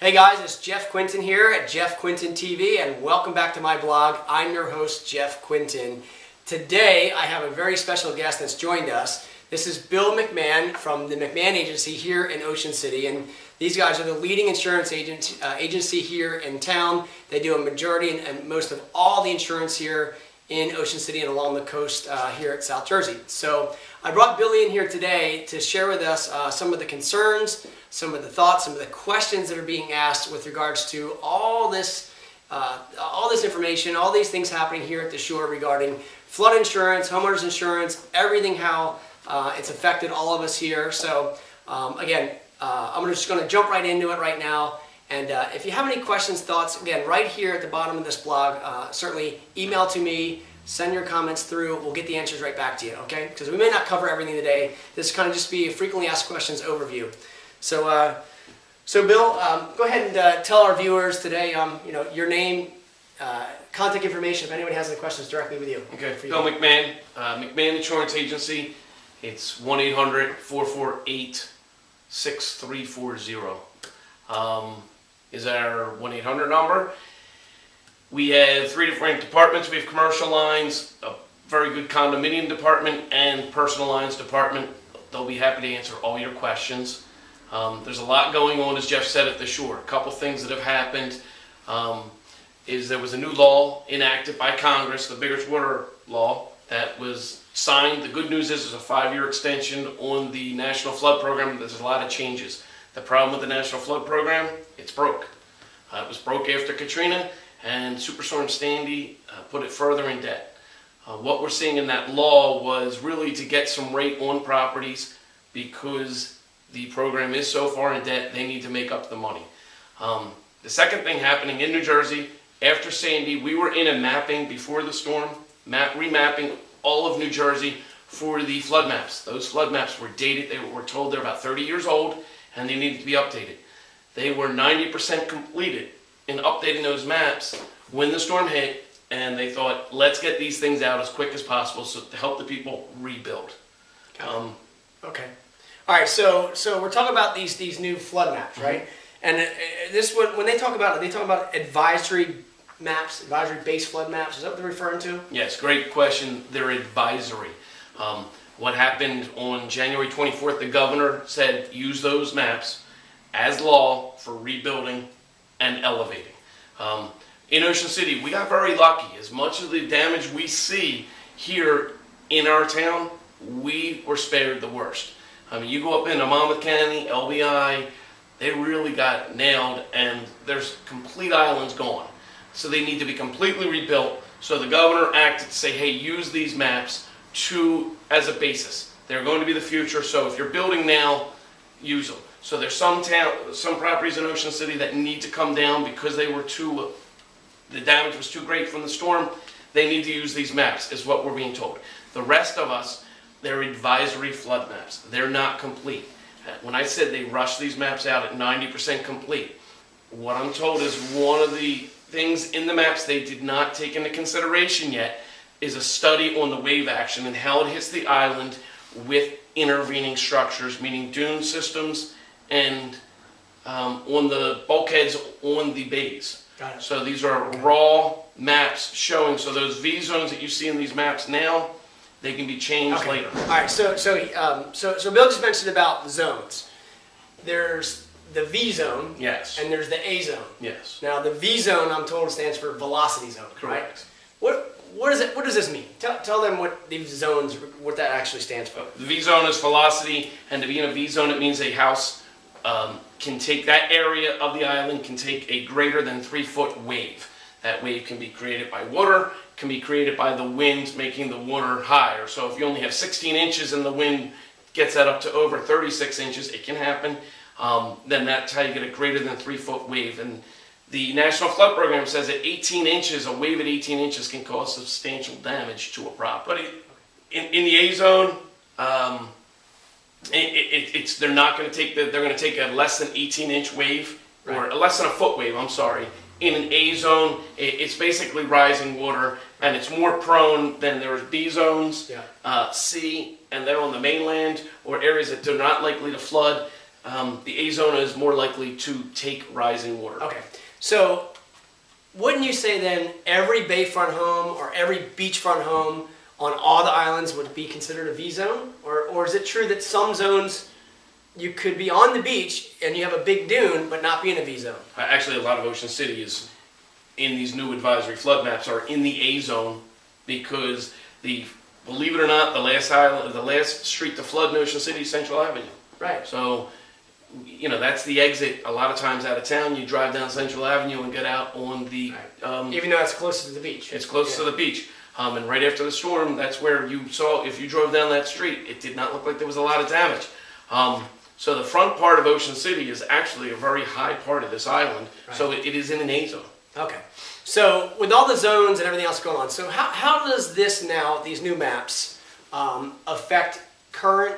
Hey guys, it's Jeff Quintin here at Jeff Quintin TV, and welcome back to my blog. I'm your host, Jeff Quintin. Today I have a very special guest that's joined us. This is Bill McMahon from the McMahon Agency here in Ocean City, and these guys are the leading insurance agency here in town. They do a majority and most of all the insurance here in Ocean City and along the coast here at South Jersey. So I brought Billy in here today to share with us some of the concerns, some of the thoughts, some of the questions that are being asked with regards to all this information, all these things happening here at the shore regarding flood insurance, homeowners insurance, everything, how it's affected all of us here. So again, I'm just going to jump right into it right now. And if you have any questions, thoughts, again, right here at the bottom of this blog, certainly email to me, send your comments through. We'll get the answers right back to you, okay? Because we may not cover everything today. This kind of just be a frequently asked questions overview. So, Bill, go ahead and tell our viewers today, your name, contact information, if anybody has any questions directly with you. Okay, Bill McMahon, McMahon Insurance Agency. It's 1-800-448-6340. Is our 1-800 number. We have 3 different departments. We have commercial lines, a very good condominium department, and personal lines department. They'll be happy to answer all your questions. There's a lot going on, as Jeff said, at the shore. A couple things that have happened is there was a new law enacted by Congress, the Biggest Water Law, that was signed. The good news is there's a 5-year extension on the National Flood Program. There's a lot of changes. The problem with the National Flood Program, it's broke. It was broke after Katrina, and Superstorm Sandy put it further in debt. What we're seeing in that law was really to get some rate on properties because the program is so far in debt, they need to make up the money. The second thing happening in New Jersey, after Sandy, we were in a mapping before the storm, remapping all of New Jersey for the flood maps. Those flood maps were dated. They were told they're about 30 years old, and they needed to be updated. They were 90% completed in updating those maps when the storm hit, and they thought, let's get these things out as quick as possible so to help the people rebuild. Okay. All right, so we're talking about these new flood maps, right? Mm-hmm. And this one, when they talk about it, they talk about advisory maps, advisory-based flood maps. Is that what they're referring to? Yes, great question. They're advisory. What happened on January 24th, the governor said use those maps as law for rebuilding and elevating. In Ocean City, we got very lucky. As much of the damage we see here in our town, we were spared the worst. I mean, you go up into Monmouth County, LBI, they really got nailed, and there's complete islands gone. So they need to be completely rebuilt. So the governor acted to say, hey, use these maps as a basis. They're going to be the future, so if you're building now, use them. So there's some properties in Ocean City that need to come down because they were the damage was too great from the storm. They need to use these maps, is what we're being told. The rest of us, they're advisory flood maps. They're not complete. When I said they rushed these maps out at 90% complete, what I'm told is one of the things in the maps they did not take into consideration yet is a study on the wave action and how it hits the island with intervening structures, meaning dune systems and on the bulkheads on the bays. Got it. So these are raw maps showing, so those V zones that you see in these maps now, they can be changed later. All right, so Bill just mentioned about the zones. There's the V zone, yes, and there's the A zone. Yes. Now the V zone, I'm told, stands for velocity zone. Correct. Right? What does this mean? Tell them what these zones, what that actually stands for. The V zone is velocity, and to be in a V zone, it means a house can take, that area of the island can take a greater than 3-foot wave. That wave can be created by water, can be created by the wind making the water higher. So if you only have 16 inches and the wind gets that up to over 36 inches, it can happen. Then that's how you get a greater than 3-foot wave. And the National Flood Program says that 18 inches, a wave at 18 inches can cause substantial damage to a property. In the A zone, they're not going to take they're going to take a less than 18-inch wave, or a less than a foot wave, I'm sorry. In an A zone, it's basically rising water, and it's more prone than there's B zones, C, and then on the mainland, or areas that are not likely to flood. the A zone is more likely to take rising water. Okay, so wouldn't you say then every bayfront home or every beachfront home on all the islands would be considered a V zone? Or is it true that some zones you could be on the beach and you have a big dune but not be in a V zone? Actually, a lot of Ocean City is in these new advisory flood maps are in the A zone because believe it or not, the last street to flood in Ocean City is Central Avenue. Right. So, that's the exit. A lot of times out of town, you drive down Central Avenue and get out on the. Right. Even though it's closest to the beach. It's close to the beach. And right after the storm, that's where you saw, if you drove down that street, it did not look like there was a lot of damage. So the front part of Ocean City is actually a very high part of this island. Right. So it is in an A zone. Okay. So with all the zones and everything else going on, so how does this now, these new maps, affect current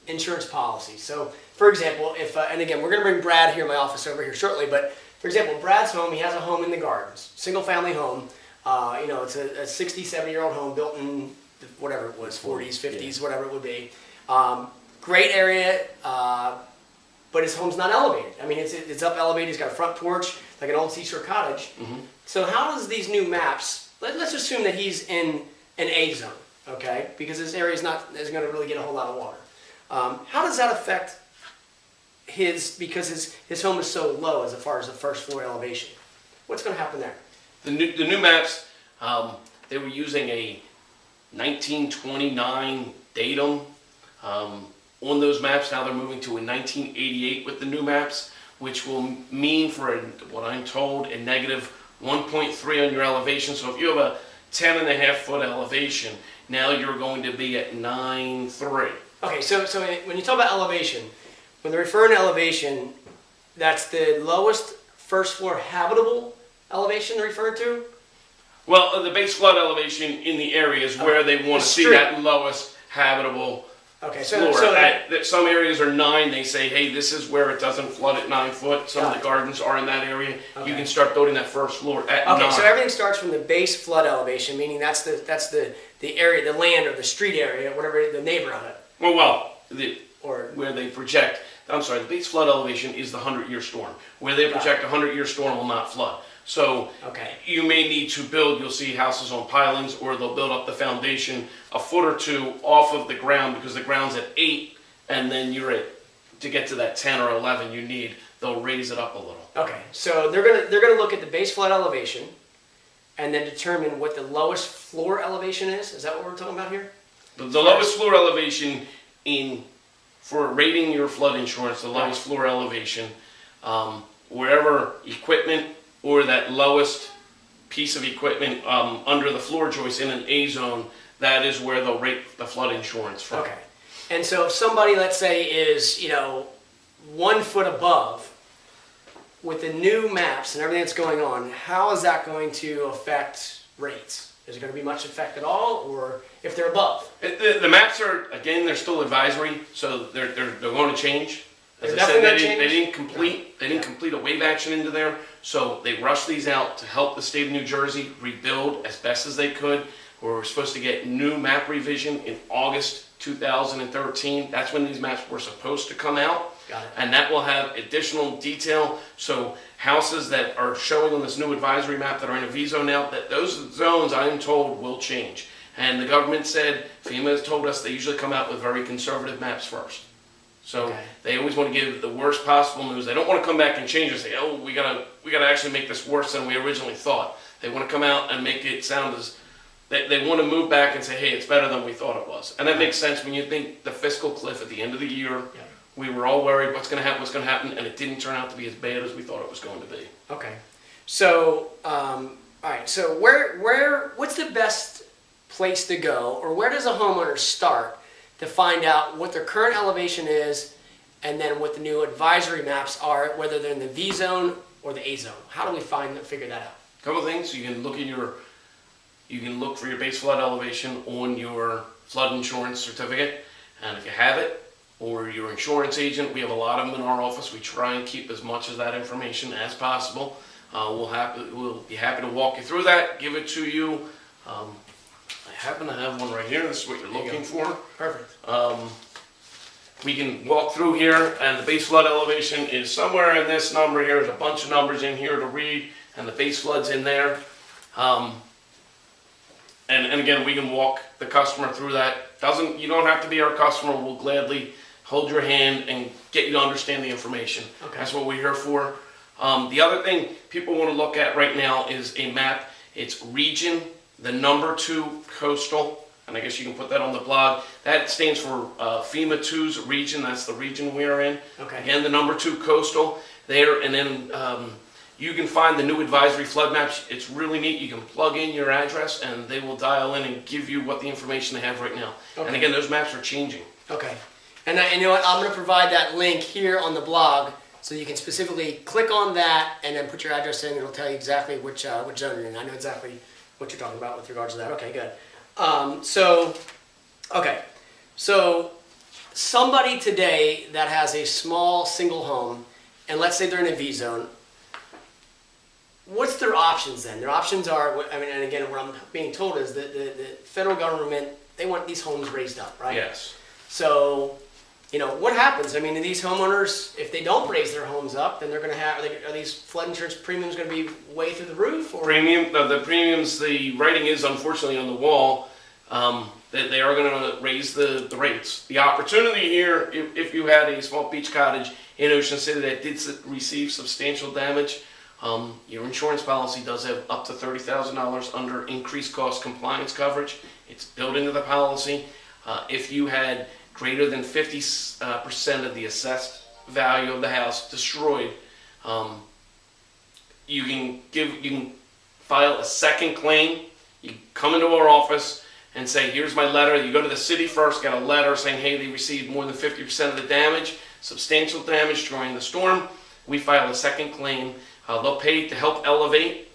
insurance policies? So for example, if, and again, we're going to bring Brad here in my office over here shortly, but for example, Brad's home, he has a home in the Gardens, single family home. It's a 60, 70-year-old home built in whatever it was, 40s, 50s, whatever it would be. Great area, but his home's not elevated. I mean, it's up elevated. He's got a front porch, like an old seashore cottage. Mm-hmm. So how does these new maps, let's assume that he's in an A zone, okay? Because this area isn't going to really get a whole lot of water. How does that affect because his home is so low as far as the first floor elevation? What's going to happen there? The new maps, they were using a 1929 datum on those maps. Now they're moving to a 1988 with the new maps, which will mean for what I'm told, a negative 1.3 on your elevation. So if you have a 10.5 foot elevation, now you're going to be at 9.3. Okay, so when you talk about elevation, when they're referring to elevation, that's the lowest first floor habitable elevation they're referring to? Well, the base flood elevation in the area is where they want to see that lowest habitable floor. Some areas are 9. They say, hey, this is where it doesn't flood at 9 foot. Some of the gardens are in that area. Okay. You can start building that first floor at 9. Okay, so everything starts from the base flood elevation, meaning that's the area, the land or the street area, whatever the neighborhood. Where they project. I'm sorry, the base flood elevation is the 100-year storm. Where they project a 100-year storm will not flood. So you may need to build, you'll see houses on pilings, or they'll build up the foundation a foot or two off of the ground because the ground's at 8, and then to get to that 10 or 11 they'll raise it up a little. Okay, so they're gonna look at the base flood elevation and then determine what the lowest floor elevation is? Is that what we're talking about here? The lowest floor elevation for rating your flood insurance, the lowest floor elevation, wherever equipment or that lowest piece of equipment under the floor joist in an A zone, that is where they'll rate the flood insurance from. Okay. And so if somebody, let's say, is 1 foot above, with the new maps and everything that's going on, how is that going to affect rates? Is it going to be much effect at all, or if they're above? The maps are, again, they're still advisory, so they're going to change. As I said, they didn't complete a wave action into there, so they rushed these out to help the state of New Jersey rebuild as best as they could. We were supposed to get new map revision in August 2013. That's when these maps were supposed to come out. Got it. And that will have additional detail. So houses that are showing on this new advisory map that are in a V zone now, that those zones, I am told, will change. And the government said, FEMA has told us they usually come out with very conservative maps first. So they always want to give the worst possible news. They don't want to come back and change and say, oh, we gotta actually make this worse than we originally thought. They want to come out and make it sound as they want to move back and say, hey, it's better than we thought it was. And that makes sense when you think the fiscal cliff at the end of the year. Yeah. We were all worried what's going to happen, and it didn't turn out to be as bad as we thought it was going to be. Okay. So, all right. So what's the best place to go, or where does a homeowner start to find out what their current elevation is, and then what the new advisory maps are, whether they're in the V zone or the A zone? How do we figure that out? A couple of things. You can look for your base flood elevation on your flood insurance certificate, and if you have it, or your insurance agent, we have a lot of them in our office. We try and keep as much of that information as possible. We'll be happy to walk you through that, give it to you. I happen to have one right here. This is what you're looking for. Perfect. we can walk through here, and the base flood elevation is somewhere in this number here. There's a bunch of numbers in here to read, and the base flood's in there. And again, we can walk the customer through that. You don't have to be our customer. We'll gladly hold your hand and get you to understand the information. Okay. That's what we're here for. The other thing people want to look at right now is a map. It's region, the number 2 coastal, and I guess you can put that on the blog. That stands for FEMA 2's region. That's the region we're in. Okay. Again, the number 2 coastal there, and then you can find the new advisory flood maps. It's really neat. You can plug in your address, and they will dial in and give you what the information they have right now. Okay. And again, those maps are changing. Okay. And you know what? I'm going to provide that link here on the blog, so you can specifically click on that and then put your address in. It'll tell you exactly which zone you're in. I know exactly what you're talking about with regards to that. Okay, good. So somebody today that has a small single home, and let's say they're in a V zone, what's their options then? Their options are, I mean, and again, what I'm being told is that the federal government, they want these homes raised up, right? Yes. So, you know, what happens? I mean, are these homeowners, if they don't raise their homes up, then they're going to have, are these flood insurance premiums going to be way through the roof? Or? The premiums, the writing is unfortunately on the wall, that they are going to raise the rates. The opportunity here, if you had a small beach cottage in Ocean City that did receive substantial damage, your insurance policy does have up to $30,000 under increased cost compliance coverage. It's built into the policy. If you had greater than 50% of the assessed value of the house destroyed, you can file a second claim. You come into our office and say, here's my letter. You go to the city first, get a letter saying, hey, they received more than 50% of the damage, substantial damage during the storm. We file a second claim. They'll pay to help elevate.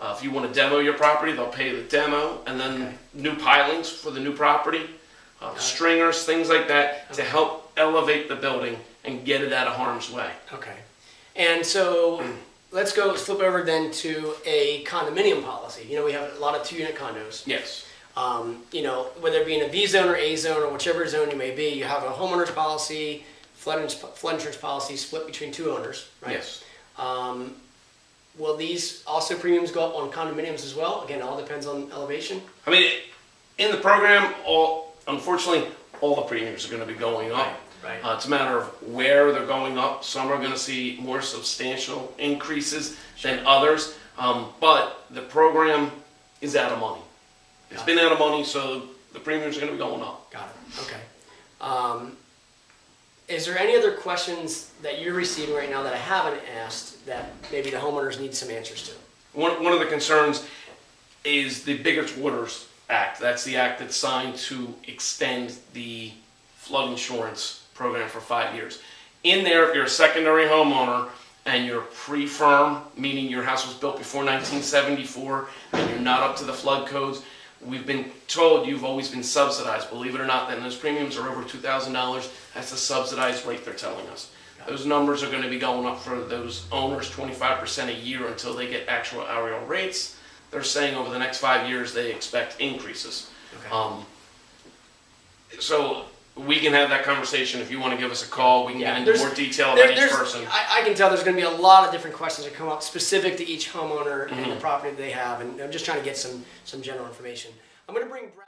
If you want to demo your property, they'll pay the demo, and then new pilings for the new property, stringers, things like that, to help elevate the building and get it out of harm's way. Okay. And so let's flip over then to a condominium policy. You know, we have a lot of 2-unit condos. Yes. You know, whether it be in a V zone or A zone or whichever zone you may be, you have a homeowner's policy, flood insurance policy split between 2 owners, right? Yes. Will these also premiums go up on condominiums as well? Again, it all depends on elevation. I mean, in the program, unfortunately, all the premiums are going to be going up. Right. It's a matter of where they're going up. Some are going to see more substantial increases than others, but the program is out of money. It's been out of money, so the premiums are going to be going up. Got it. Okay. Is there any other questions that you're receiving right now that I haven't asked that maybe the homeowners need some answers to? One of the concerns is the Biggest Waters Act. That's the act that's signed to extend the flood insurance program for 5 years. In there, if you're a secondary homeowner and you're pre-firm, meaning your house was built before 1974 and you're not up to the flood codes, we've been told you've always been subsidized. Believe it or not, then those premiums are over $2,000. That's the subsidized rate they're telling us. Those numbers are going to be going up for those owners 25% a year until they get actuarial rates. They're saying over the next 5 years they expect increases. Okay. So we can have that conversation. If you want to give us a call, we can get into more detail about each person. I can tell there's going to be a lot of different questions that come up specific to each homeowner and the property they have, and I'm just trying to get some general information. I'm going to bring Brad